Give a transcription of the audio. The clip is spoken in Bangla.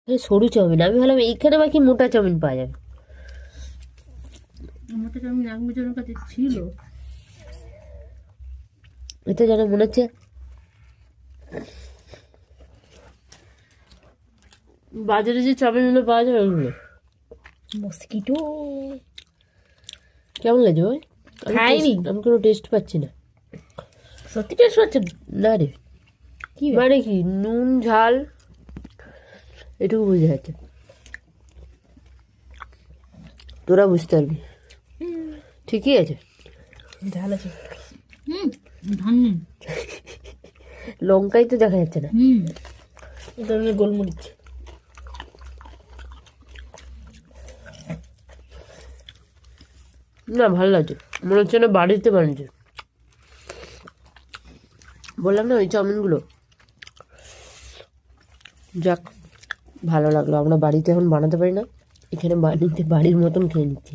সরু চাউমিন, আমি ভাবলাম এইখানে বাকি মোটা চাউমিন পাওয়া যাবে। মোটা চাউমিন এক বছরের কাছে ছিল। এটা যেন মনে হচ্ছে বাজারে যে চাউমিনগুলো পাওয়া যায় ওগুলো। মস্কিটো কেমন লাগছে ভাই? খাইনি। আমি কোনো টেস্ট পাচ্ছি না। সত্যি টেস্ট হচ্ছে না রে, কি মানে কি নুন ঝাল এটুকু বুঝে যাচ্ছে, তোরা বুঝতে পারবি। ঠিকই আছে, ঝাল আছে। ধান নেই। লঙ্কাই তো দেখা যাচ্ছে না। এটা হলো গোলমরিচ। না ভালো লাগছে, মনে হচ্ছে না বাড়িতে বানিয়েছে। বললাম না ওই চাউমিনগুলো, যাক ভালো লাগলো। আমরা বাড়িতে এখন বানাতে পারি না, এখানে বাড়িতে বাড়ির মতন খেয়ে নিচ্ছি।